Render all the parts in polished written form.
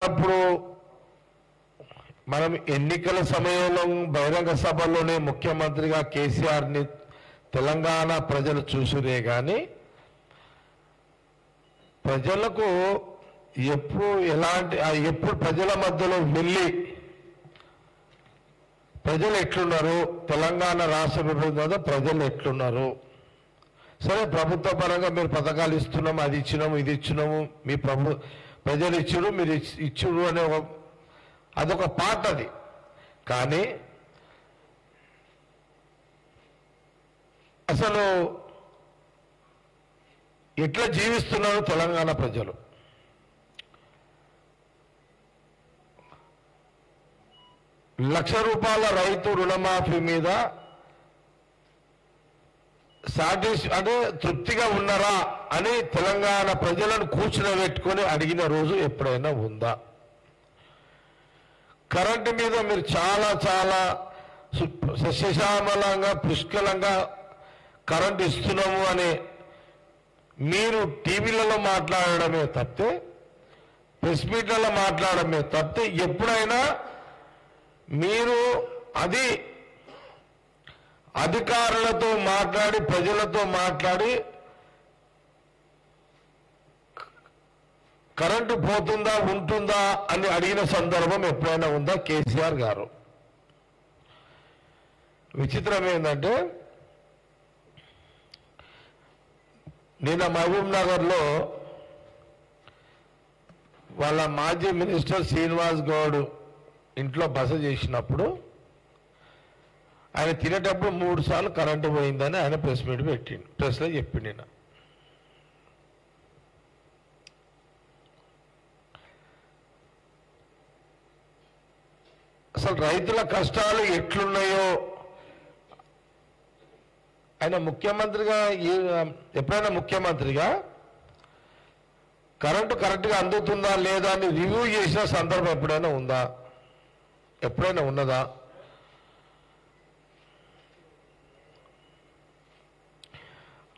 అప్పుడు మనం ఎన్నికల సమయంలో బహిరంగ సభలోనే ముఖ్యమంత్రిగా కేసీఆర్ని తెలంగాణ ప్రజలు చూసురే కానీ ప్రజలకు ఎప్పుడు ప్రజల మధ్యలో వెళ్ళి ప్రజలు ఎట్లున్నారు, తెలంగాణ రాష్ట్ర విభజన ప్రజలు ఎట్లున్నారు, సరే ప్రభుత్వ పరంగా మీరు పథకాలు ఇస్తున్నాము, అది ఇచ్చినాము, ఇది ఇచ్చినాము, మీ ప్రజలు ఇచ్చుడు, మీరు ఇచ్చుడు అనే అదొక పాట అది. కానీ అసలు ఎట్లా జీవిస్తున్నారు తెలంగాణ ప్రజలు? ₹1,00,000 రైతు రుణమాఫీ మీద అంటే తృప్తిగా ఉన్నారా అని తెలంగాణ ప్రజలను కూర్చునబెట్టుకొని అడిగిన రోజు ఎప్పుడైనా ఉందా? కరెంటు మీద మీరు చాలా చాలా సస్యశ్యామలంగా పుష్కలంగా కరెంటు ఇస్తున్నాము అని మీరు టీవీలలో మాట్లాడడమే తప్పితే, ప్రెస్ మీట్లలో మాట్లాడడమే తప్పితే ఎప్పుడైనా మీరు అది అధికారులతో మాట్లాడి ప్రజలతో మాట్లాడి కరెంటు పోతుందా ఉంటుందా అని అడిగిన సందర్భం ఎప్పుడైనా ఉందా కేసీఆర్ గారు? విచిత్రం ఏంటంటే నిన్న మహబూబ్ నగర్లో వాళ్ళ మాజీ మినిస్టర్ శ్రీనివాస్ గౌడ్ ఇంట్లో బస చేసినప్పుడు ఆయన తినేటప్పుడు 3 సార్లు కరెంటు పోయిందని ఆయన ప్రెస్ మీట్ పెట్టిండు, ప్రెస్లో చెప్పిండు. నిన్న అసలు రైతుల కష్టాలు ఎట్లున్నాయో ఆయన ముఖ్యమంత్రిగా ఎప్పుడైనా ముఖ్యమంత్రిగా కరెంటు కరెక్ట్గా అందుతుందా లేదా అని రివ్యూ చేసిన సందర్భం ఎప్పుడైనా ఉందా? ఎప్పుడైనా ఉన్నదా?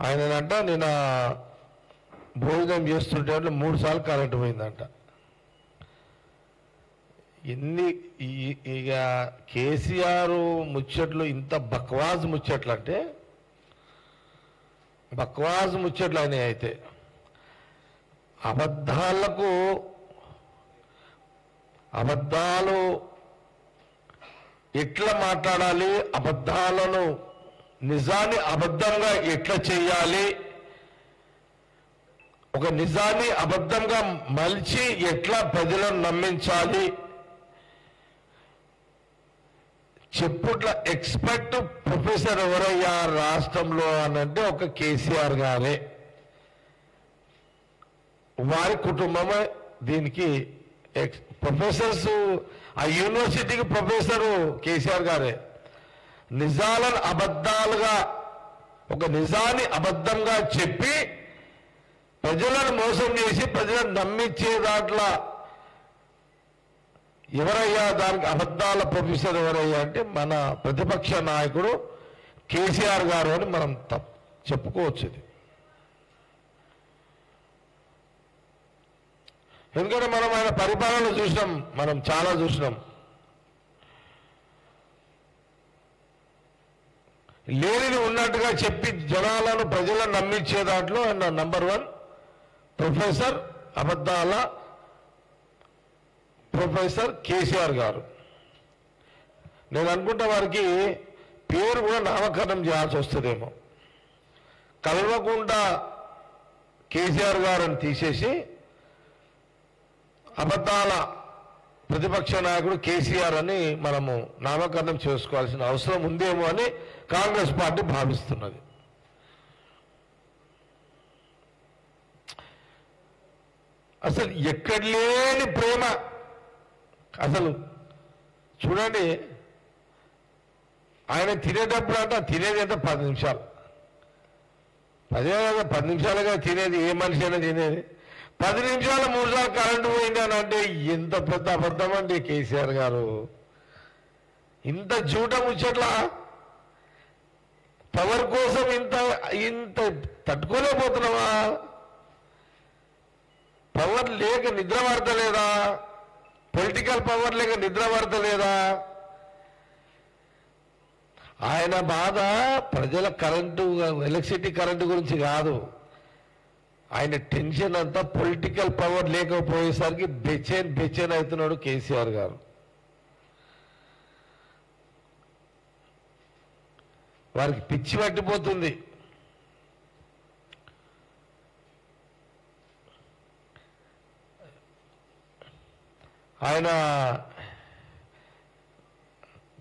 ఆయనంట నిన్న భోజనం చేస్తుంటే 3 సార్లు కరెంటు పోయిందంట. ఇక కేసీఆర్ ముచ్చట్లు ఇంత బక్వాజ్ ముచ్చట్లు అంటే బక్వాజ్ ముచ్చట్లు అయినాయి. అయితే అబద్ధాలు ఎట్లా మాట్లాడాలి, అబద్ధాలను నిజాన్ని అబద్ధంగా ఎట్లా చేయాలి, ఒక నిజాన్ని అబద్ధంగా మలిచి ఎట్లా ప్రజలను నమ్మించాలి చెప్పుట్ల ఎక్స్పర్ట్ ప్రొఫెసర్ ఎవరయ్యా రాష్ట్రంలో అనంటే ఒక కేసీఆర్ గారే, వారి కుటుంబమే దీనికి ప్రొఫెసర్స్. ఆ యూనివర్సిటీకి ప్రొఫెసరు కేసీఆర్ గారే. నిజాలను అబద్ధాలుగా, ఒక నిజాన్ని అబద్ధంగా చెప్పి ప్రజలను మోసం చేసి ప్రజలను నమ్మించే దాంట్లో ఎవరయ్యా దానికి అబద్ధాల ప్రొఫెసర్ ఎవరయ్యా అంటే మన ప్రతిపక్ష నాయకుడు కేసీఆర్ గారు అని మనం చెప్పుకోవచ్చు. ఇది ఎందుకంటే మనం ఆయన పరిపాలన చూసినాం, మనం చాలా చూసినాం. లేనిది ఉన్నట్టుగా చెప్పి జనాలను ప్రజలను నమ్మించే దాంట్లో ఆయన నంబర్ 1 ప్రొఫెసర్, అబద్ధాల ప్రొఫెసర్ కేసీఆర్ గారు. నేను అనుకుంటా వారికి పేరు కూడా నామకరణం చేయాల్సి వస్తుందేమో. కల్వకుంట కేసీఆర్ గారిని తీసేసి అబద్ధాల ప్రతిపక్ష నాయకుడు కేసీఆర్ అని మనము నామకరణం చేసుకోవాల్సిన అవసరం ఉందేమో అని కాంగ్రెస్ పార్టీ భావిస్తున్నది. అసలు ఎక్కడ లేని ప్రేమ. అసలు చూడండి, ఆయన తినేటప్పుడు అంట తినేది ఎంత 10 నిమిషాలు, 10 నిమిషాలుగా తినేది. ఏ మనిషి అయినా తినేది 10 నిమిషాలు 3 సార్లు కరెంటు పోయింది అని అంటే ఎంత పెద్ద అబద్ధం అండి కేసీఆర్ గారు. ఇంత జూట ముచ్చట్లా పవర్ కోసం ఇంత తట్టుకోలేకపోతున్నావా? పవర్ లేక నిద్ర పడతలేదా? పొలిటికల్ పవర్ లేక నిద్ర పడతలేదా? ఆయన బాధ ప్రజల కరెంటు, ఎలక్ట్రిసిటీ కరెంటు గురించి కాదు. ఆయన టెన్షన్ అంతా పొలిటికల్ పవర్ లేకపోయేసరికి బెచేన్ అవుతున్నాడు కేసీఆర్ గారు. వారికి పిచ్చి పట్టిపోతుంది. ఆయన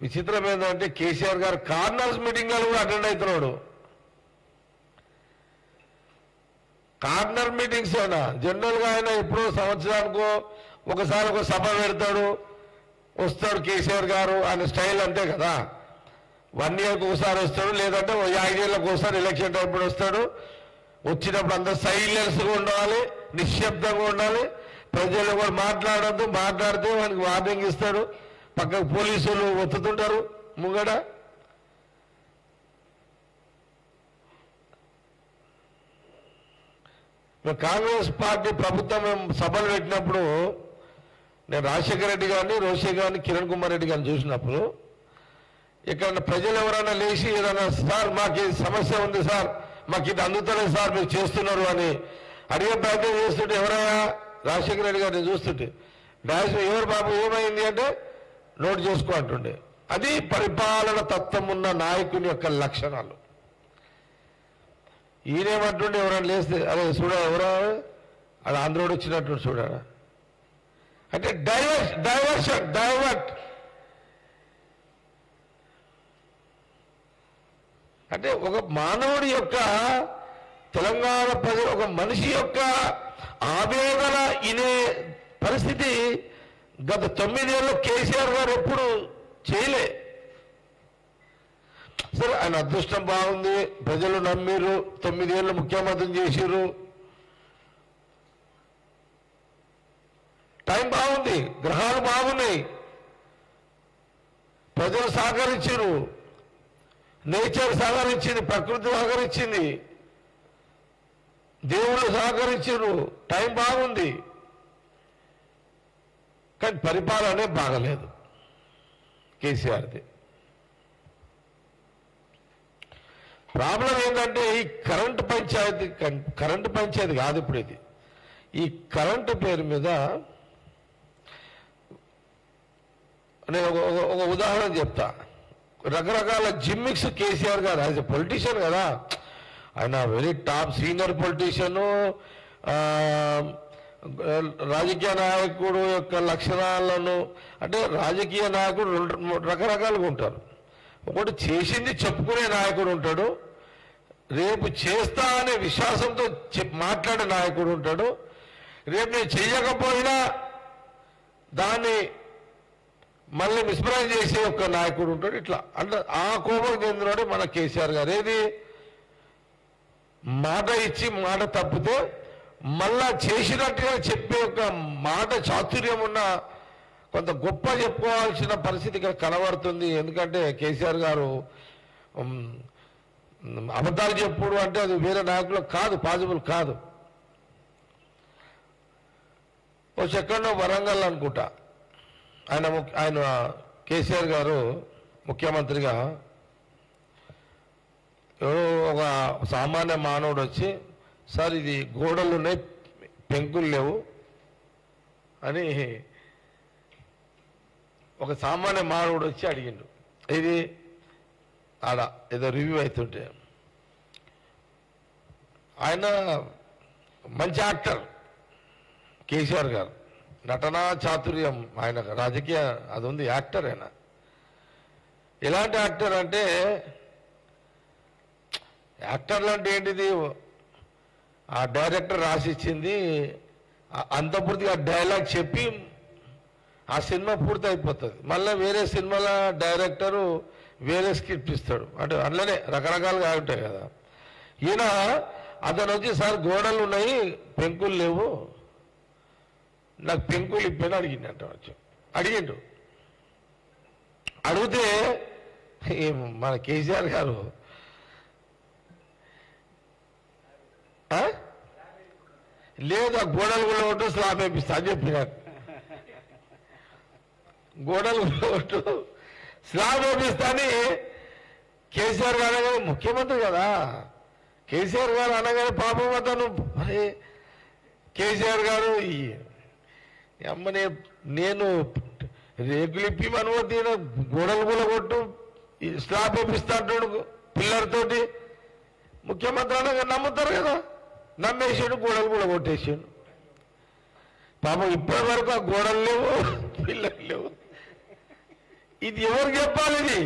విచిత్రం ఏంటంటే కేసీఆర్ గారు కార్నర్స్ మీటింగ్లలో కూడా అటెండ్ అవుతున్నాడు. కార్నర్ మీటింగ్స్ అయినా జనరల్గా ఆయన ఎప్పుడో సంవత్సరానికో ఒకసారి ఒక సభ పెడతాడు, వస్తాడు కేసీఆర్ గారు. ఆయన స్టైల్ అంతే కదా, 1 ఇయర్కి ఒకసారి వస్తాడు, లేదంటే 5 ఏళ్ళకి ఒకసారి ఎలక్షన్ టైం వస్తాడు. వచ్చినప్పుడు అందరూ సైలెన్స్గా ఉండాలి, నిశ్శబ్దంగా ఉండాలి, ప్రజలు కూడా మాట్లాడద్దు, మాట్లాడితే వానికి వార్నింగ్ ఇస్తాడు. పక్కకు పోలీసులు ఒత్తుతుంటారు ముంగడ. కాంగ్రెస్ పార్టీ ప్రభుత్వం సభలు పెట్టినప్పుడు నేను రాజశేఖర రెడ్డి గారిని, రోషే గారిని, కిరణ్ కుమార్ రెడ్డి గారిని చూసినప్పుడు ఇక్కడ ప్రజలు ఎవరైనా లేచి ఏదైనా సార్ మాకు ఈ సమస్య ఉంది సార్, మాకు ఇది అందుతలేదు సార్, మీరు చేస్తున్నారు అని అడిగే ప్రయత్నం చేస్తుంటే ఎవరైనా రాజశేఖర రెడ్డి గారిని చూస్తుంటే ఎవరు బాబు ఏమైంది అంటే నోట్ చేసుకో అంటుండే. అది పరిపాలన తత్వం ఉన్న నాయకుని యొక్క లక్షణాలు. ఈయనేమంటుండే ఎవరైనా లేస్తే అదే చూడ ఎవరో అది ఆంధ్రోడు వచ్చినట్టు చూడారా అంటే డైవర్ట్ అంటే ఒక మానవుడి యొక్క, తెలంగాణ ప్రజలు ఒక మనిషి యొక్క ఆవేదన ఇనే పరిస్థితి గత 9 ఏళ్ళు కేసీఆర్ గారు ఎప్పుడు చేయలే. సరే ఆయన అదృష్టం బాగుంది, ప్రజలు నమ్మిరు, 9 ఏళ్ళు ముఖ్యమంత్రిని చేసిర్రు, టైం బాగుంది, గ్రహాలు బాగున్నాయి, ప్రజలు సహకరించారు, నేచర్ సహకరించింది, ప్రకృతి సహకరించింది, దేవుళ్ళు సహకరించారు, టైం బాగుంది. కానీ పరిపాలనే బాగలేదు కేసీఆర్ది. ప్రాబ్లం ఏంటంటే ఈ కరెంటు పంచాయతీ కాదు ఇప్పుడు ఇది. ఈ కరెంటు పేరు మీద నేను ఒక ఉదాహరణ చెప్తా. రకరకాల జిమ్మిక్స్ కేసీఆర్ గారు యాజ్ ఎ పొలిటీషియన్ కదా, ఆయన వెరీ టాప్ సీనియర్ పొలిటీషియను, రాజకీయ నాయకుడు యొక్క లక్షణాలను అంటే రాజకీయ నాయకుడు రకరకాలుగా ఉంటారు. ఒకటి చేసింది చెప్పుకునే నాయకుడు ఉంటాడు, రేపు చేస్తా అనే విశ్వాసంతో మాట్లాడే నాయకుడు ఉంటాడు, రేపు నేను చెయ్యకపోయినా దాన్ని మళ్ళీ మిస్ప్రైజ్ చేసే ఒక నాయకుడు ఉంటాడు. ఇట్లా అంటే ఆ కోపం చెందినాడు మన కేసీఆర్ గారు. ఏది మాట ఇచ్చి మాట తప్పితే మళ్ళా చేసినట్టుగా చెప్పే ఒక మాట చాతుర్యం ఉన్న కొంత గొప్ప చెప్పుకోవాల్సిన పరిస్థితి ఇక్కడ కనబడుతుంది. ఎందుకంటే కేసీఆర్ గారు అబద్ధాలు చెప్పుడు అంటే అది వేరే నాయకులకు కాదు, పాసిబుల్ కాదు. ఓ సెకండ్ వరంగల్ అనుకుంటా ఆయన కేసీఆర్ గారు ముఖ్యమంత్రిగా ఎవరో ఒక సామాన్య మానవుడు వచ్చి సార్ ఇది గోడలు ఉన్నాయి పెంకులు లేవు అని ఒక సామాన్య మానవుడు వచ్చి అడిగిండు. ఇది ఆడ ఏదో రివ్యూ అవుతుంటే ఆయన మంచి యాక్టర్ కేసీఆర్ గారు, నటనా చాతుర్యం ఆయన, రాజకీయ అది ఉంది, యాక్టర్ ఆయన. ఎలాంటి యాక్టర్ అంటే యాక్టర్లు అంటే ఏంటిది, ఆ డైరెక్టర్ రాసిచ్చింది అంత పూర్తిగా డైలాగ్ చెప్పి ఆ సినిమా పూర్తి అయిపోతుంది. మళ్ళీ వేరే సినిమాల డైరెక్టరు వేరే స్క్రిప్ట్ ఇస్తాడు, అంటే అందులోనే రకరకాలుగా ఉంటాయి కదా. ఈయన అతను వచ్చి సార్ గోడలు ఉన్నాయి పెంకులు లేవు, నాకు పెంకులు ఇప్పని అడిగిండు వచ్చి అడిగిండు. అడిగితే మన కేసీఆర్ గారు లేదు ఆ గోడలు కూడా ఒకటి స్లాబ్ వేపిస్తా అని చెప్పినారు. గోడలు కొట్టు స్లాబ్ వేపిస్తాని కేసీఆర్ గారు అనగానే, ముఖ్యమంత్రి కదా కేసీఆర్ గారు అనగానే పాపం అతను మరి కేసీఆర్ గారు అమ్మ నేను రేకులిప్పి అనుమతి గోడలు కూలగొట్టు స్లాబ్ వేపిస్తా అంటాడు పిల్లలతోటి. ముఖ్యమంత్రి అనగా నమ్ముతారు కదా, నమ్మేసాడు, గోడలు కూడా కొట్టేసాడు. పాపం ఇప్పటి వరకు ఆ గోడలు లేవు, పిల్లలు లేవు. ఇది ఎవరికి చెప్పాలి?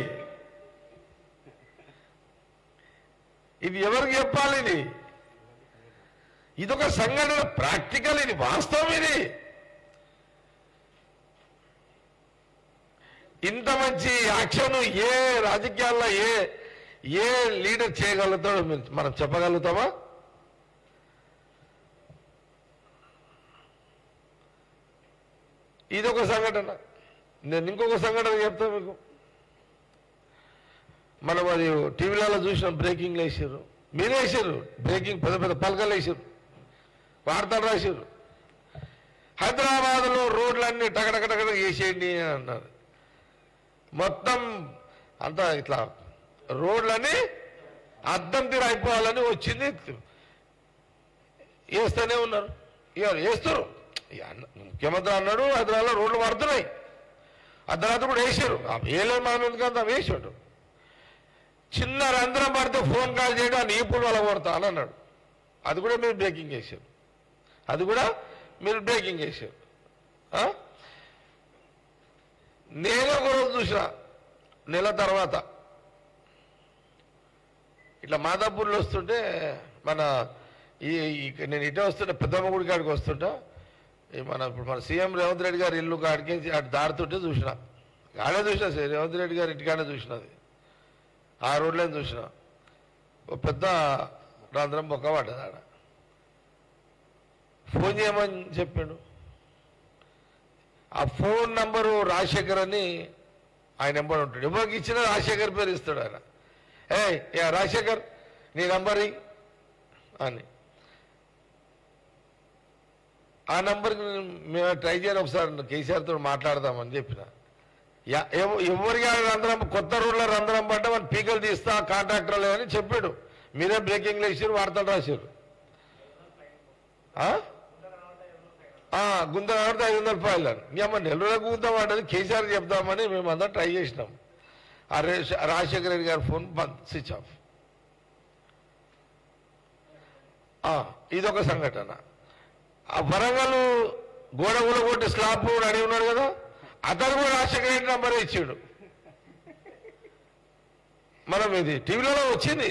ఇది ఎవరికి చెప్పాలి? ఇదొక సంఘటన, ప్రాక్టికల్, ఇది వాస్తవం. ఇది ఇంత మంచి యాక్షన్ ఏ రాజకీయాల్లో ఏ లీడర్ చేయగలుగుతాడో మనం చెప్పగలుగుతామా? ఇదొక సంఘటన. నేను ఇంకొక సంఘటన చెప్తా మీకు. మనం అది టీవీలలో చూసినాం, బ్రేకింగ్లు వేసారు, మీరే వేసారు బ్రేకింగ్, పెద్ద పెద్ద పలకలు వేసారు, వార్తలు రాశారు. హైదరాబాద్లో రోడ్లన్నీ టకటకటక వేసేయండి అని అన్నారు. మొత్తం అంతా ఇట్లా రోడ్లని అద్దం తీరు అయిపోవాలని వచ్చింది. వేస్తూనే ఉన్నారు, వేస్తారు. ముఖ్యమంత్రి అన్నాడు హైదరాబాద్లో రోడ్లు పడుతున్నాయి, అర్ధరాత్రి కూడా వేసారు. వేయలేదు మనం ఎందుకంటే వేసాడు. చిన్న రంధ్రం పడితే ఫోన్ కాల్ చేయడం నీ ఇప్పుడు వాళ్ళ కొడతా అని అన్నాడు. అది కూడా మీరు బ్రేకింగ్ చేశారు, అది కూడా మీరు బ్రేకింగ్ చేశారు. నేనే ఒక రోజు చూసిన, నెల తర్వాత ఇట్లా మాదాపూర్లో వస్తుంటే మన నేను ఇటే వస్తుంటే పెద్దమ్మ గుడి కాడికి వస్తుంటా, ఇప్పుడు మన సీఎం రేవంత్ రెడ్డి గారి ఇల్లు కాడికి అటు దాడుతుంటే చూసిన, ఆడే చూసిన రేవంత్ రెడ్డి గారి ఇంటికాడే చూసినది, ఆ రోడ్లో చూసిన. ఒక పెద్ద రంధ్రం బొక్క పడ్డది. ఆడ ఫోన్ చేయమని చెప్పాడు. ఆ ఫోన్ నంబరు రాజశేఖర్ అని ఆయన నెంబర్ ఉంటాడు, ఎవరికి ఇచ్చినా రాజశేఖర్ పేరు ఇస్తాడు ఆయన. ఏ రాజశేఖర్ నీ నంబర్ అని. ఆ నంబర్కి మేము ట్రై చేయని ఒకసారి కేసీఆర్తో మాట్లాడదామని చెప్పిన. ఎవరికి రంధ్రం, కొత్త రోడ్ల రంధ్రం పడ్డా మన పీకలు తీస్తా కాంట్రాక్టర్లే అని చెప్పాడు. మీరే బ్రేకింగ్లు వేసారు, వార్తలు రాశారు. గుంత కడితే 500 రూపాయలు అని. ఇంకేమో నెల రోజులకు గుంతామంటది, కేసీఆర్ చెప్దామని మేమందరం ట్రై చేసినాం. ఆ రాజశేఖర రెడ్డి గారి ఫోన్ బంద్, స్విచ్ ఆఫ్. ఇదొక సంఘటన. ఆ వరంగల్ గోడ కొట్టి స్లాబ్ రెడీ ఉన్నాడు కదా, అతను కూడా రాజశేఖర రెడ్డి నంబరే ఇచ్చాడు. మనం ఇది టీవీలలో వచ్చింది.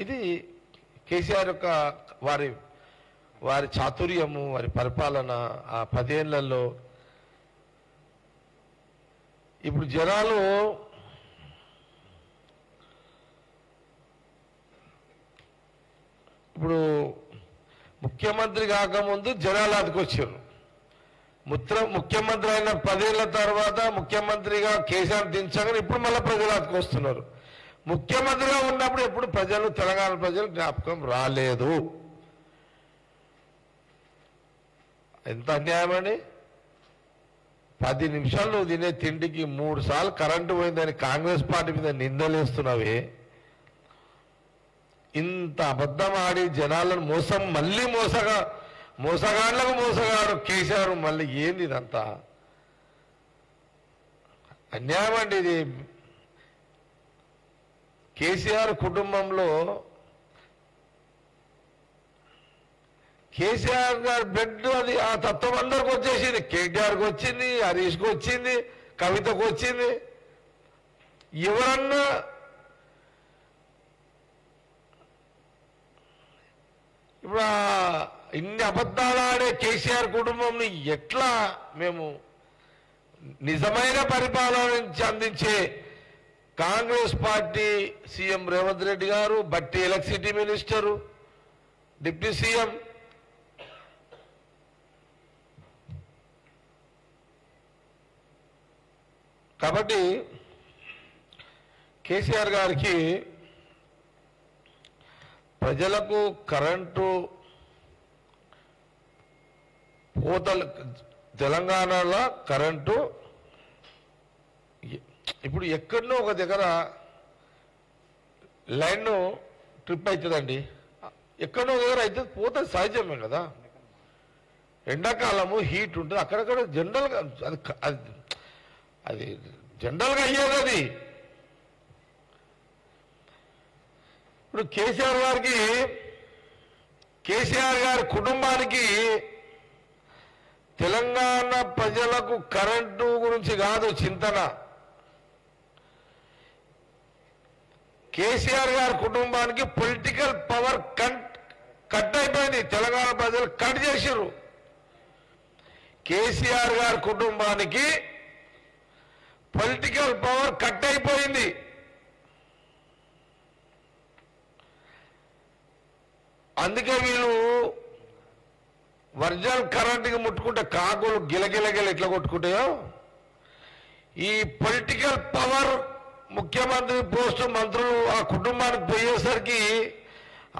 ఇది కేసీఆర్ యొక్క వారి చాతుర్యము, వారి పరిపాలన ఆ 10 ఏళ్లలో. ఇప్పుడు జనాలు ఇప్పుడు ముఖ్యమంత్రి కాకముందు జనాలు అదికొచ్చారు. ముఖ్యమంత్రి అయిన 10 ఏళ్ల తర్వాత ముఖ్యమంత్రిగా కేసీఆర్ దించగానే ఇప్పుడు మళ్ళీ ప్రజలు అదికొస్తున్నారు. ముఖ్యమంత్రిగా ఉన్నప్పుడు ఎప్పుడు ప్రజలు, తెలంగాణ ప్రజలు జ్ఞాపకం రాలేదు. ఎంత అన్యాయం అండి. 10 నిమిషాలు నువ్వు తినే తిండికి 3 సార్లు కరెంటు పోయిందని కాంగ్రెస్ పార్టీ మీద నిందలేస్తున్నావే. ఇంత అబద్ధం ఆడి జనాలను మళ్ళీ మోసగాళ్లకు మోసగాడు కేసీఆర్. మళ్ళీ ఏంది ఇదంతా? అన్యాయం అండి ఇది. కేసీఆర్ కుటుంబంలో కేసీఆర్ గారి బెడ్ అది ఆ తత్వం అందరికి వచ్చేసింది. కేటీఆర్కి వచ్చింది, హరీష్కి వచ్చింది, కవితకు వచ్చింది. ఎవరన్నా ఇప్పుడు ఇన్ని అబద్ధాలు ఆడే కేసీఆర్ కుటుంబంని ఎట్లా మేము నిజమైన పరిపాలన అందించే కాంగ్రెస్ పార్టీ సీఎం రేవంత్ రెడ్డి గారు, బట్టి ఎలక్ట్రిసిటీ మినిస్టరు, డిప్యూటీ సీఎం, కాబట్టి కేసీఆర్ గారికి ప్రజలకు కరెంటు కోతలు తెలంగాణలో కరెంటు ఇప్పుడు ఎక్కడనో ఒక దగ్గర లైన్ ట్రిప్ అవుతుందండి, ఎక్కడో దగ్గర అయితే పోతుంది, సహజమే కదా. ఎండాకాలము హీట్ ఉంటుంది, అక్కడక్కడ జనరల్గా అది జనరల్గా అయ్యేది అది. ఇప్పుడు కేసీఆర్ గారి కుటుంబానికి తెలంగాణ ప్రజలకు కరెంటు గురించి కాదు చింతన. కేసీఆర్ గారి కుటుంబానికి పొలిటికల్ పవర్ కట్ అయిపోయింది. తెలంగాణ ప్రజలు కట్ చేశారు. కేసీఆర్ గారి కుటుంబానికి పొలిటికల్ పవర్ కట్ అయిపోయింది. అందుకే వీళ్ళు వర్జల్ కరెంటుకి ముట్టుకుంటే కాకులు గిలగిలగిల ఎట్లా కొట్టుకుంటాయో, ఈ పొలిటికల్ పవర్ ముఖ్యమంత్రి పోస్టు మంత్రులు ఆ కుటుంబానికి పోయేసరికి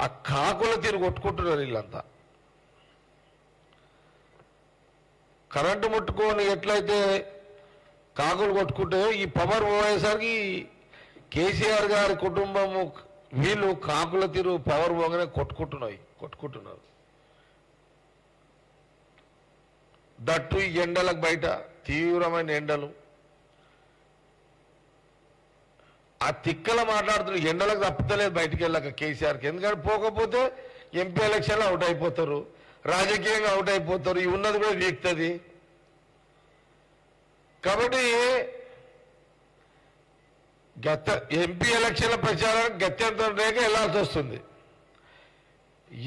ఆ కాకుల తీరు కొట్టుకుంటున్నారు వీళ్ళంతా. కరెంటు ముట్టుకొని ఎట్లయితే కాకులు కొట్టుకుంటాయో, ఈ పవర్ పోయేసరికి కేసీఆర్ గారి కుటుంబము వీళ్ళు కాకుల తీరు పవర్ పోగానే కొట్టుకుంటున్నారు. దట్టు ఈ ఎండలకు బయట తీవ్రమైన ఎండలు, ఆ తిక్కల మాట్లాడుతున్నారు. ఎండలకు తప్పుతలేదు బయటికి వెళ్ళాక కేసీఆర్కి. ఎందుకంటే పోకపోతే ఎంపీ ఎలక్షన్లో అవుట్ అయిపోతారు, రాజకీయంగా అవుట్ అయిపోతారు, ఈ ఉన్నది కూడా వీక్తుంది. కాబట్టి ఎంపీ ఎలక్షన్ల ప్రచారానికి గత్యంతరం లేక వెళ్లాల్సి వస్తుంది.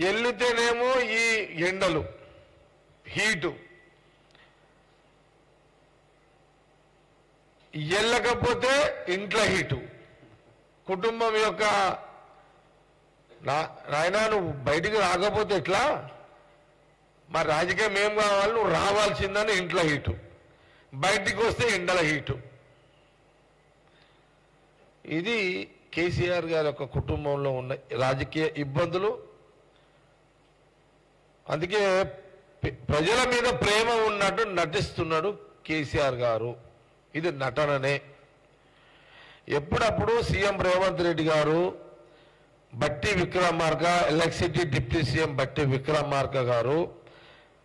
వెళ్తేనేమో ఈ ఎండలు, హీటు, వెళ్ళకపోతే ఇంట్లో హీటు. కుటుంబం యొక్క నాయనా నువ్వు బయటికి రాకపోతే ఎట్లా, మరి రాజకీయం ఏం కావాలి, నువ్వు రావాల్సిందని ఇంట్లో హీటు, బయటికి వస్తే ఎండల హీటు. ఇది కేసీఆర్ గారి యొక్క కుటుంబంలో ఉన్న రాజకీయ ఇబ్బందులు. అందుకే ప్రజల మీద ప్రేమ ఉన్నట్టు నటిస్తున్నాడు కేసీఆర్ గారు. ఇది నటననే. ఎప్పుడప్పుడు సీఎం రేవంత్ రెడ్డి గారు, బట్టి విక్రమార్క, ఎలక్ట్రిసిటీ డిప్యూటీ సీఎం బట్టి విక్రమార్క గారు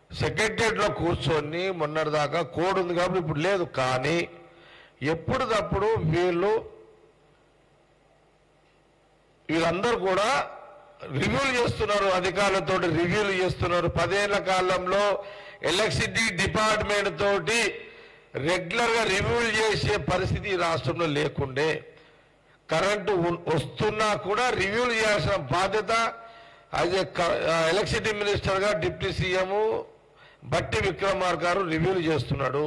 సెక్రటరియట్లో కూర్చొని మొన్నటిదాకా కోడ్ ఉంది కాబట్టి ఇప్పుడు లేదు, కానీ ఎప్పుడప్పుడు వీళ్ళందరూ కూడా రివ్యూలు చేస్తున్నారు, అధికారులతో రివ్యూలు చేస్తున్నారు. 10 ఏళ్ల కాలంలో ఎలక్ట్రిసిటీ డిపార్ట్మెంట్ తోటి రెగ్యులర్గా రివ్యూలు చేసే పరిస్థితి రాష్ట్రంలో లేకుండే. కరెంటు వస్తున్నా కూడా రివ్యూలు చేయాల్సిన బాధ్యత అదే ఎలక్ట్రిసిటీ మినిస్టర్గా డిప్యూటీ సీఎం బట్టి విక్రమార్క గారు రివ్యూలు చేస్తున్నాడు.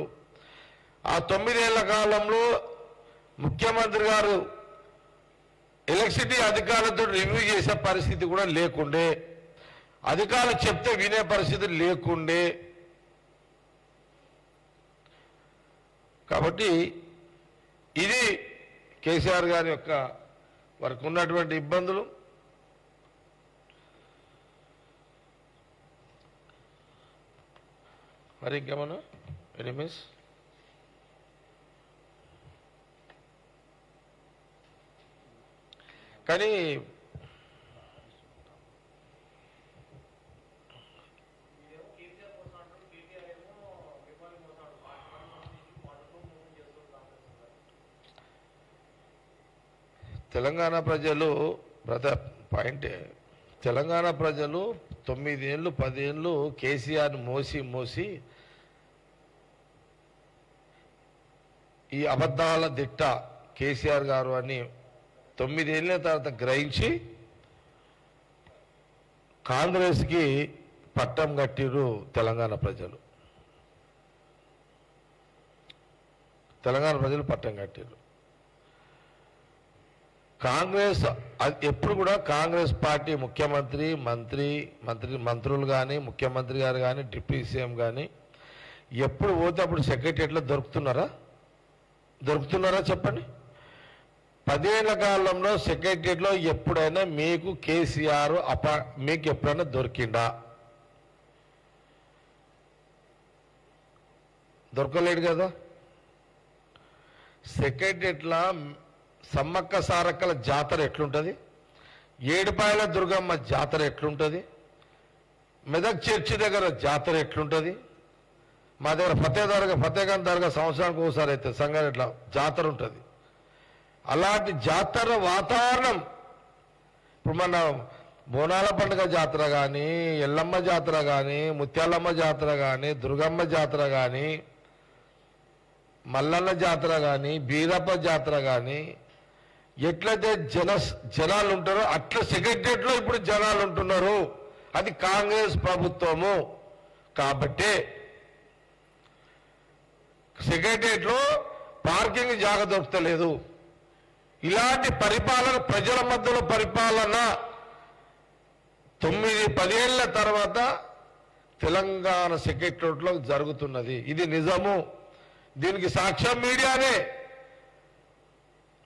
ఆ 9 ఏళ్ల కాలంలో ముఖ్యమంత్రి గారు ఎలక్ట్రిసిటీ అధికారులతో రివ్యూ చేసే పరిస్థితి కూడా లేకుండే, అధికారులు చెప్తే వినే పరిస్థితి లేకుండే. కాబట్టి ఇది కేసీఆర్ గారి యొక్క వారికి ఉన్నటువంటి ఇబ్బందులు. మరి ఇంకేమన్నా ఎనిమిస్ కానీ తెలంగాణ ప్రజలు పాయింటే, తెలంగాణ ప్రజలు 9 ఏళ్ళు 10 ఏళ్ళు కేసీఆర్ని మోసి ఈ అబద్ధాల దిట్ట కేసీఆర్ గారు అని 9 ఏళ్ళ తర్వాత గ్రహించి కాంగ్రెస్కి పట్టం కట్టిరు తెలంగాణ ప్రజలు. తెలంగాణ ప్రజలు పట్టం కట్టిరు. కాంగ్రెస్ ఎప్పుడు కూడా కాంగ్రెస్ పార్టీ ముఖ్యమంత్రి మంత్రులు కానీ ముఖ్యమంత్రి గారు కానీ డిప్యూటీ సీఎం కానీ ఎప్పుడు పోతే అప్పుడు సెక్రటరియట్లో దొరుకుతున్నారా చెప్పండి. 10 ఏళ్ల కాలంలో సెక్రటరియట్లో ఎప్పుడైనా మీకు కేసీఆర్ మీకు ఎప్పుడైనా దొరికిందా? దొరకలేడు కదా. సెక్రటరియట్ల సమ్మక్క సారక్కల జాతర ఎట్లుంటుంది, ఏడుపాయల దుర్గమ్మ జాతర ఎట్లుంటుంది, మెదక్ చర్చి దగ్గర జాతర ఎట్లుంటుంది, మా దగ్గర ఫతేఖాన్ దర్గా సంవత్సరానికి ఒకసారి అయితే సంగారెడ్ల జాతర ఉంటుంది. అలాంటి జాతర వాతావరణం ఇప్పుడు మన బోనాల పండుగ జాతర కానీ, ఎల్లమ్మ జాతర కానీ, ముత్యాలమ్మ జాతర కానీ, దుర్గమ్మ జాతర కానీ, మల్లన్న జాతర కానీ, బీరప్ప జాతర కానీ ఎట్లయితే జనాలు ఉంటారో అట్లా సెక్రటరియట్లో ఇప్పుడు జనాలు ఉంటున్నారు. అది కాంగ్రెస్ ప్రభుత్వము కాబట్టి సెక్రటరియట్లో పార్కింగ్ జాగా దొరకలేదు. ఇలాంటి పరిపాలన, ప్రజల మధ్యలో పరిపాలన 9-10 ఏళ్ల తర్వాత తెలంగాణ సెక్రటరియట్లో జరుగుతున్నది. ఇది నిజము. దీనికి సాక్ష్యం మీడియానే.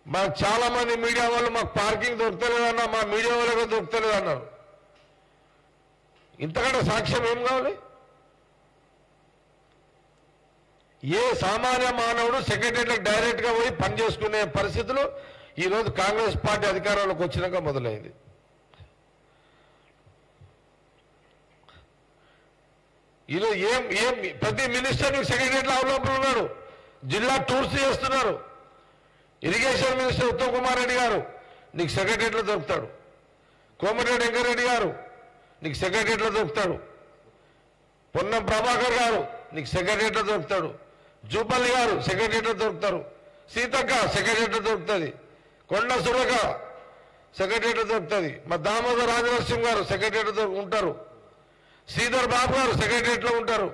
మాకు చాలా మంది మీడియా వాళ్ళు మాకు పార్కింగ్ దొరకలేదన్నా, మా మీడియా వాళ్ళకి దొరకలేదు అన్నారు. ఇంతకంటే సాక్ష్యం ఏం కావాలి? ఏ సామాన్య మానవుడు సెక్రటరీలకు డైరెక్ట్గా పోయి పనిచేసుకునే పరిస్థితులు ఈరోజు కాంగ్రెస్ పార్టీ అధికారంలోకి వచ్చినాక మొదలైంది. ఈరోజు ప్రతి మినిస్టర్ సెక్రటరీలో అవైలబుల్ ఉన్నాడు. జిల్లా టూర్స్ చేస్తున్నారు. ఇరిగేషన్ మినిస్టర్ ఉత్తమ్ కుమార్ రెడ్డి గారు నీకు సెక్రటరీలో దొరుకుతాడు. కోమటిరెడ్డి వెంకరెడ్డి గారు నీకు సెక్రటరీలో దొరుకుతాడు. పొన్నం ప్రభాకర్ గారు నీకు సెక్రటరీలో దొరుకుతాడు. జూపల్లి గారు సెక్రటరీలో దొరుకుతారు. సీతక్క సెక్రటరీలో దొరుకుతుంది. కొండ సురేఖ సెక్రటరీలో దొరుకుతుంది. మా దామోదర్ రాజనరసింహ గారు సెక్రటరీలో ఉంటారు. శ్రీధర్ బాబు గారు సెక్రటరీలో ఉంటారు.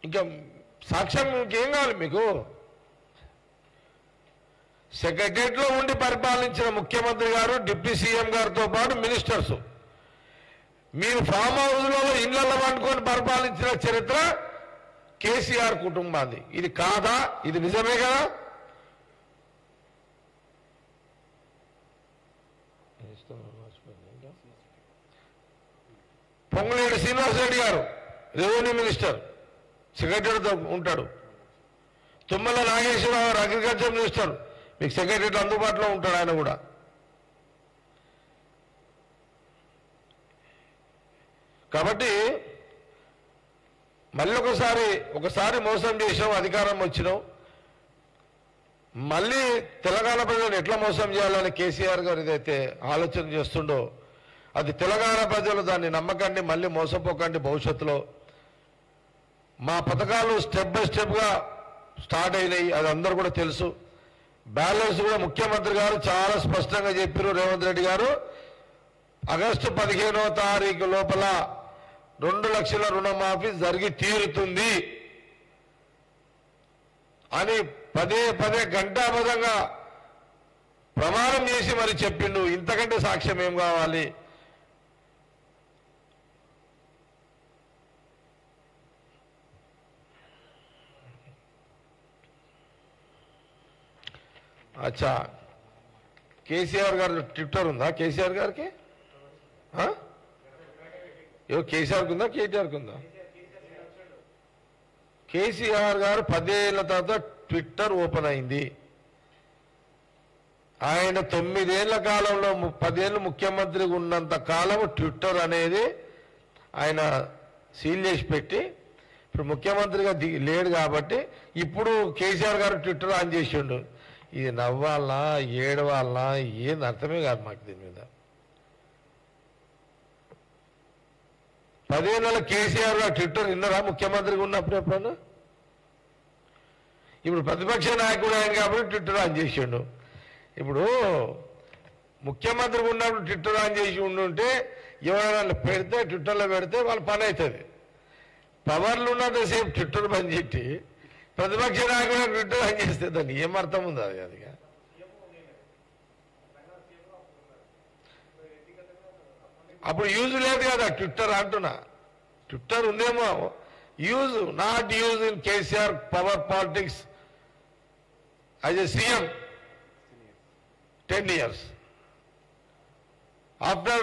ఇంకా సాక్ష్యం ఇంకేం కావాలి మీకు? సెక్రటరియట్లో ఉండి పరిపాలించిన ముఖ్యమంత్రి గారు, డిప్యూటీ సీఎం గారితో పాటు మినిస్టర్స్, మీరు ఫామ్ హౌస్లో ఇళ్లలో వండుకొని పరిపాలించిన చరిత్ర కేసీఆర్ కుటుంబాన్ని. ఇది కాదా? ఇది నిజమే కదా? పొంగులేటి శ్రీనివాసరెడ్డి గారు రెవెన్యూ మినిస్టర్ సెక్రటరీతో ఉంటాడు. తుమ్మల నాగేశ్వరరావు గారు అగ్రికల్చర్ మినిస్టర్, మీకు సెక్రటరీలో అందుబాటులో ఉంటాడు. ఆయన కూడా కాబట్టి మళ్ళీ ఒకసారి మోసం చేసాం, అధికారం వచ్చినాం, మళ్ళీ తెలంగాణ ప్రజలను ఎట్లా మోసం చేయాలని కేసీఆర్ గారు ఏదైతే ఆలోచన చేస్తుండో అది తెలంగాణ ప్రజలు దాన్ని నమ్మకండి, మళ్ళీ మోసపోకండి. భవిష్యత్తులో మా పథకాలు స్టెప్ బై స్టెప్గా స్టార్ట్ అయినాయి, అది అందరూ కూడా తెలుసు. బ్యాలెన్స్ కూడా ముఖ్యమంత్రి గారు చాలా స్పష్టంగా చెప్పారు. రేవంత్ రెడ్డి గారు ఆగస్టు 15వ తారీఖు లోపల 2 లక్షల రుణమాఫీ జరిగి తీరుతుంది అని పదే గంటాబద్ధంగా ప్రమాణం చేసి మరి చెప్పిండు. ఇంతకంటే సాక్ష్యం ఏం కావాలి? అచ్చా, కేసీఆర్ గారు ట్విట్టర్ ఉందా? కేసీఆర్ గారికి కేసీఆర్కి ఉందా, కేటీఆర్కి ఉందా? కేసీఆర్ గారు 10 ఏళ్ల తర్వాత ట్విట్టర్ ఓపెన్ అయింది. ఆయన 9 ఏళ్ల కాలంలో 10 ఏళ్ళు ముఖ్యమంత్రిగా ఉన్నంత కాలం ట్విట్టర్ అనేది ఆయన సీల్ చేసి పెట్టి ఇప్పుడు ముఖ్యమంత్రిగా లేడు కాబట్టి ఇప్పుడు కేసీఆర్ గారు ట్విట్టర్ ఆన్ చేసిండు. ఇది నవ్వాలనా ఏడవాలనా ఏం అర్థమే కాదు మాకు దీని మీద. 10 ఏళ్ళ కేసీఆర్ గారు ట్విట్టర్ విన్నారా ముఖ్యమంత్రిగా ఉన్నప్పుడు ఎప్పుడన్నా? ఇప్పుడు ప్రతిపక్ష నాయకుడు ఆయన కాబట్టి ట్విట్టర్ ఆన్ చేసిండు. ఇప్పుడు ముఖ్యమంత్రిగా ఉన్నప్పుడు ట్విట్టర్ ఆన్ చేసి ఉండుంటే ఎవరైనా పెడితే ట్విట్టర్లో పెడితే వాళ్ళ పని అవుతుంది. పవర్లు ఉన్నంతసేపు ట్విట్టర్ బంద్ చేసి ప్రతిపక్ష నాయకుడు ట్విట్టర్ ఆన్ చేస్తే దాన్ని ఏం అర్థం ఉంది? అది అప్పుడు యూజ్ లేదు కదా ట్విట్టర్ అంటున్నా. ట్విట్టర్ ఉందేమో, use not use in KCR power politics as a CM 10 years. After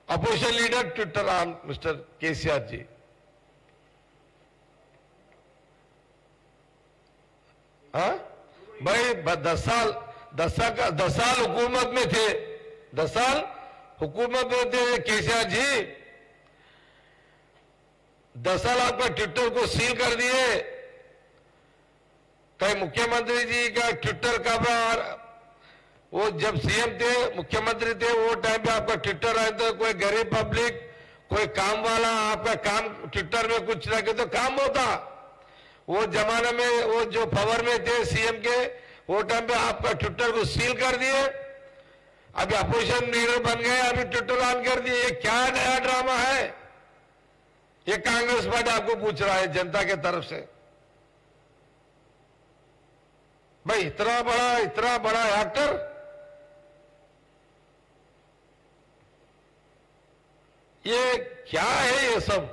opposition leader Twitter on mister KCR ji. हाँ भाई 10 साल हुकूमत में थे, 10 साल हुकूमत में थे केसीआर जी। 10 साल आपका ट्विटर को सील कर दिए। कहीं मुख्यमंत्री जी का ट्विटर का वो जब सीएम थे, मुख्यमंत्री थे, वो टाइम पे आपका ट्विटर आए तो कोई गरीब पब्लिक, कोई काम वाला आपका काम ट्विटर में कुछ ना तो काम होता। वो जमाने में वो जो पावर में थे सीएम के, वो टाइम पे आपका ट्विटर को सील कर दिए। अभी अपोजिशन लीडर बन गए, अभी ट्विटर ऑन कर दिए। ये क्या नया ड्रामा है? ये कांग्रेस पार्टी आपको पूछ रहा है जनता के तरफ से। भाई इतना बड़ा एक्टर, ये क्या है ये सब?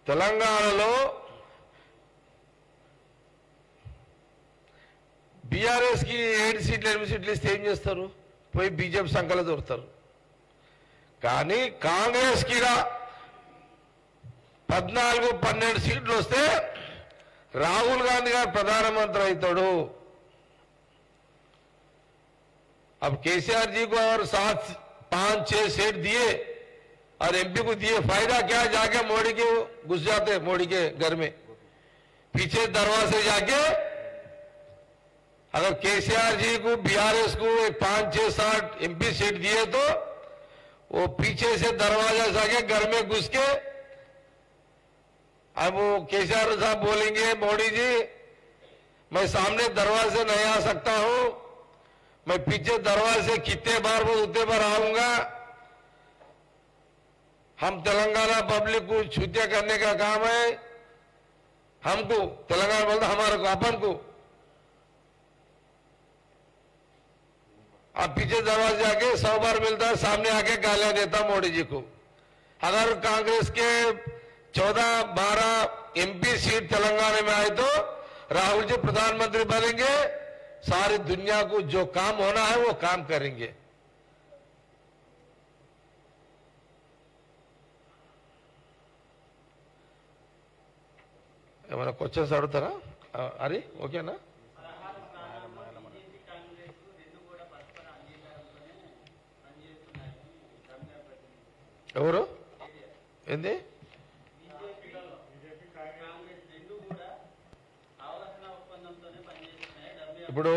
తెలంగాణలో బీఆర్ఎస్ కి 7 సీట్లు 8 సీట్లు ఇస్తే ఏం చేస్తారు? పోయి బీజేపీ సంకల దొరుకుతారు. కానీ కాంగ్రెస్ కి 14-12 సీట్లు వస్తే రాహుల్ గాంधी గారు ప్రధానమంత్రి అవుతాడు. अब केसीआर जी को और 7-5-6 सीट दिए और एमपी को दिए, फायदा क्या? जाके मोदी के घुस जाते, मोदी के घर में पीछे दरवाजे जाके। अगर केसीआर जी को बीआरएस को 5-6-7 एमपी सीट दिए तो वो पीछे से दरवाजा जाके घर में घुस के, अब वो केसीआर साहब बोलेंगे मोदी जी मैं सामने दरवाजे नहीं आ सकता हूं, मैं पीछे दरवाजे कितने बार वो उतने बार आऊंगा। हम तेलंगाना पब्लिक को छूतिया करने का काम है। हमको तेलंगाना बोलता हमारे को, अपन को। आप पीछे दरवाजे जाके 100 बार मिलता है, सामने आके गालियां देता मोदी जी को। अगर कांग्रेस के 14-12 एमपी सीट तेलंगाना में आए तो राहुल जी प्रधानमंत्री बनेंगे। सारी दुनिया को जो काम होना है वो काम करेंगे। ఏమైనా క్వశ్చన్స్ అడుగుతారా? అరే ఓకేనా? ఎవరు ఏంది? ఇప్పుడు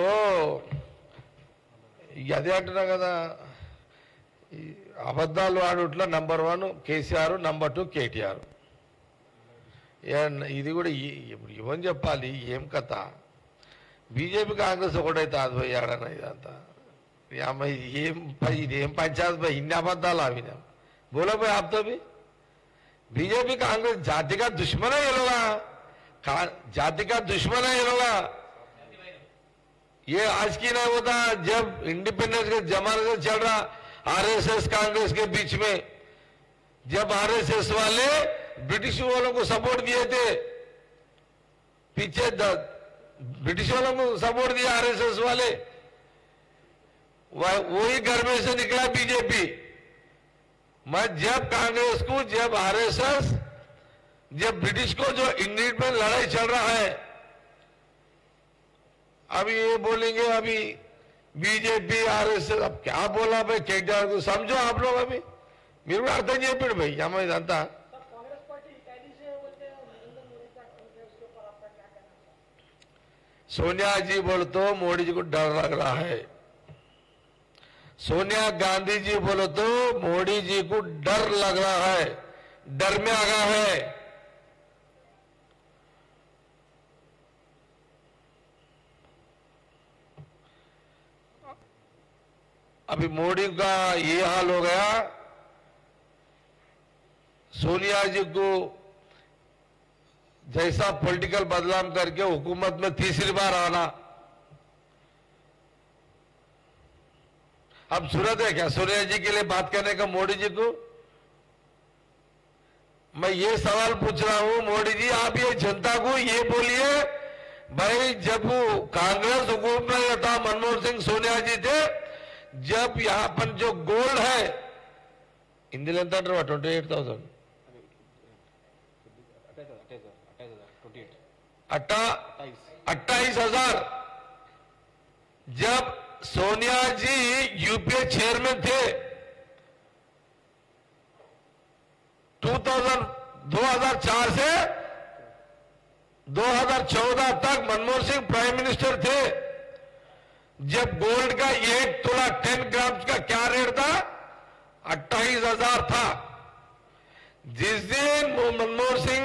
అదే అంటున్నా కదా, అబద్ధాలు ఆడుట్ల నంబర్ 1 కేసీఆర్, నంబర్ 2 కేటీఆర్. ఇది కూడా ఇప్పుడు ఇవని చెప్పాలి. ఏం కథ? బీజేపీ కాంగ్రెస్ ఒకటైతే అది పోయాడన ఇదంతా ఏం పంచాయత్ भाई, ఇన్ని అబద్ధాలు అవి बोलो भाई आप तो भी। बीजेपी कांग्रेस जाति का दुश्मन है ये लोग, जाति का दुश्मन है ये लोग। ये आज की नहीं होता, जब इंडिपेंडेंस के जमाने से चल रहा आरएसएस कांग्रेस के बीच में, जब आरएसएस वाले ब्रिटिश वालों को सपोर्ट दिए थे, पीछे ब्रिटिश वालों को सपोर्ट दिया आरएसएस वाले, वही घर में से निकला बीजेपी। मैं जब कांग्रेस को, जब आरएसएस, जब ब्रिटिश को जो इंग्लैंड में लड़ाई चल रहा है, अभी ये बोलेंगे अभी बीजेपी आरएसएस, अब क्या बोला भाई केटीआर को? समझो आप लोग। अभी मेरे को अर्थం చెప్పాడు भाई हम इదంతా। सोनिया जी बोले तो मोदी जी को डर लग रहा है। सोनिया गांधी जी बोले तो मोदी जी को डर लग रहा है, डर में आ गया है। अभी मोदी का ये हाल हो गया, सोनिया जी को जैसा पॉलिटिकल बदलाव करके हुकूमत में तीसरी बार आना, अब जरूरत है क्या सोनिया जी के लिए बात करने का मोदी जी को? मैं ये सवाल पूछ रहा हूं मोदी जी, आप ये जनता को ये बोलिए भाई, जब कांग्रेस हुकूमत में था, मनमोहन सिंह सोनिया जी थे, जब यहां पर जो गोल्ड है इंदिल ఎంత అంటారు 28,000 28,000 जब सोनिया जी यूपीए चेयरमैन थे 2004 से 2014 तक मनमोहन सिंह प्राइम मिनिस्टर थे, जब गोल्ड का 1 तोला 10 ग्राम का क्या रेट था? 28,000 था। जिस दिन मनमोहन सिंह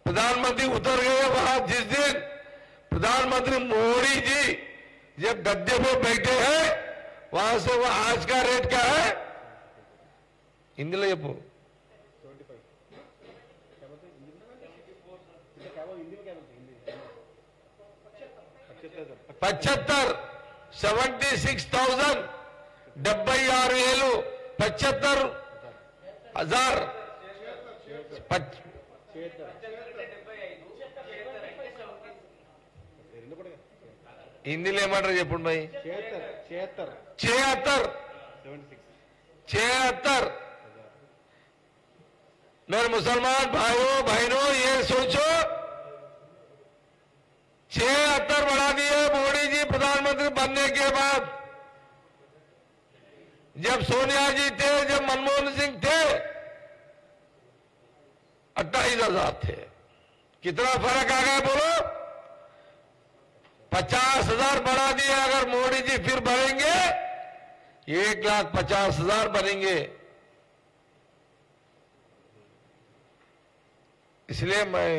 प्रधानमंत्री उतर गए, वहां जिस दिन प्रधानमंत्री मोदी जी जब गद्दे पे बैठे हैं, वहां से वो आज का रेट क्या है? इंदिलो చెప్పు 75 76,000 76,000 75,000 హిందీలో ఏమంటారు చెప్పండి భాయ్? 76 मेरे मुसलमान भाइयों बहनों, ये सोचो 76 बढ़ा दिए मोदी जी प्रधानमंत्री बनने के बाद। जब सोनिया जी थे, जब मनमोहन सिंह थे 28,000 थे। कितना फर्क आ गया बोलो? 50,000 बढ़ा दिए। अगर मोदी जी फिर बढ़ेंगे 1,50,000 बढ़ेंगे। इसलिए मैं,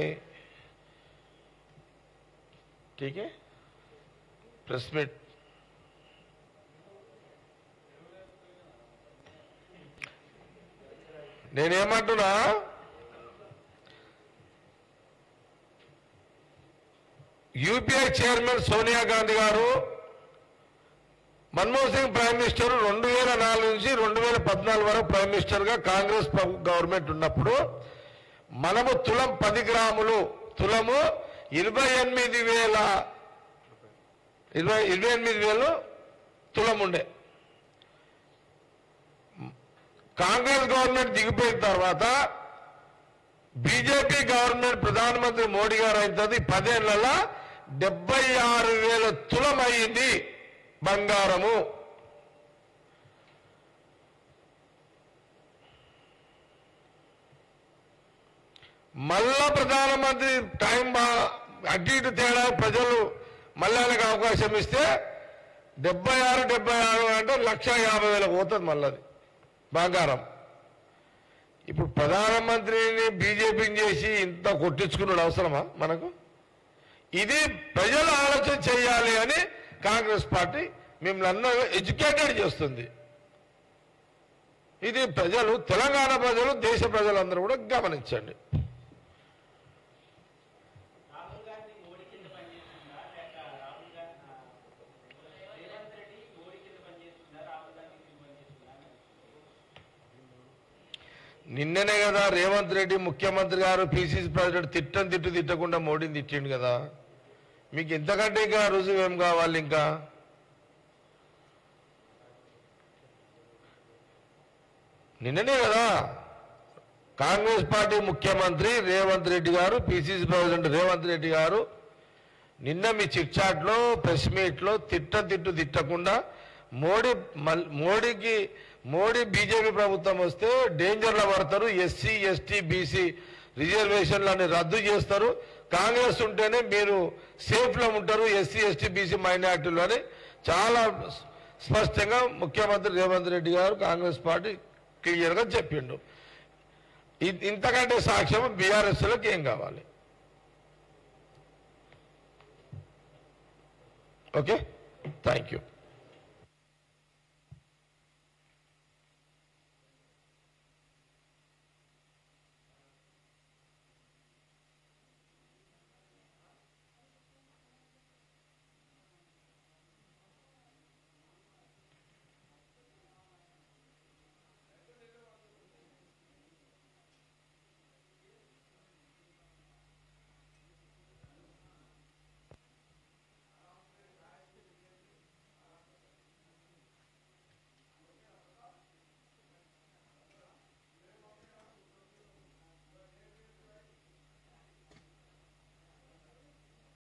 ठीक है, प्रेस मीट నేనేమంటున్నా, యూపీఐ చైర్మన్ సోనియా గాంధీ గారు, మన్మోహన్ సింగ్ ప్రైమ్ మినిస్టర్ 2004 నుంచి 2014 వరకు ప్రైమ్ మినిస్టర్ గా కాంగ్రెస్ గవర్నమెంట్ ఉన్నప్పుడు మనము తులం 10 గ్రాములు, తులము 28,000 తులం ఉండే. కాంగ్రెస్ గవర్నమెంట్ దిగిపోయిన తర్వాత బీజేపీ గవర్నమెంట్ ప్రధానమంత్రి మోడీ గారు అయిన 10 ఏళ్లలో 76,000 తులం అయింది బంగారము. మళ్ళా ప్రధానమంత్రి టైం అటు ఇటు తేడా ప్రజలు మళ్ళానికి అవకాశం ఇస్తే 76 అంటే 1,50,000 పోతుంది మళ్ళీ బంగారం. ఇప్పుడు ప్రధానమంత్రిని బీజేపీని చేసి ఇంత కొట్టించుకున్నాడు అవసరమా మనకు? ఇది ప్రజలు ఆలోచన చేయాలి అని కాంగ్రెస్ పార్టీ మిమ్మల్ని అందరూ ఎడ్యుకేటెడ్ చేస్తుంది. ఇది ప్రజలు, తెలంగాణ ప్రజలు, దేశ ప్రజలందరూ కూడా గమనించండి. నిన్ననే కదా రేవంత్ రెడ్డి ముఖ్యమంత్రి గారు పిసిసి ప్రెసిడెంట్ తిట్టకుండా మోడీని తిట్టిండు కదా. మీకు ఇంతకంటే ఇంకా రుజువు ఏం కావాలి? ఇంకా నిన్ననే కదా కాంగ్రెస్ పార్టీ ముఖ్యమంత్రి రేవంత్ రెడ్డి గారు, పిసిసి ప్రెసిడెంట్ రేవంత్ రెడ్డి గారు నిన్న మీ చిట్ చాట్ లో, ప్రెస్ మీట్ లో తిట్టకుండా మోడీ బీజేపీ ప్రభుత్వం వస్తే డేంజర్ లో పడతారు, ఎస్సీ ఎస్టీ బీసీ రిజర్వేషన్లని రద్దు చేస్తారు, కాంగ్రెస్ ఉంటేనే మీరు సేఫ్ లో ఉంటారు, ఎస్సీ ఎస్టీ బీసీ మైనార్టీలు అని చాలా స్పష్టంగా ముఖ్యమంత్రి రేవంత్ రెడ్డి గారు కాంగ్రెస్ పార్టీ క్లియర్ గా చెప్పిండు. ఇంతకంటే సాక్ష్యం బీఆర్ఎస్ లకు ఏం కావాలి? Okay, thank you.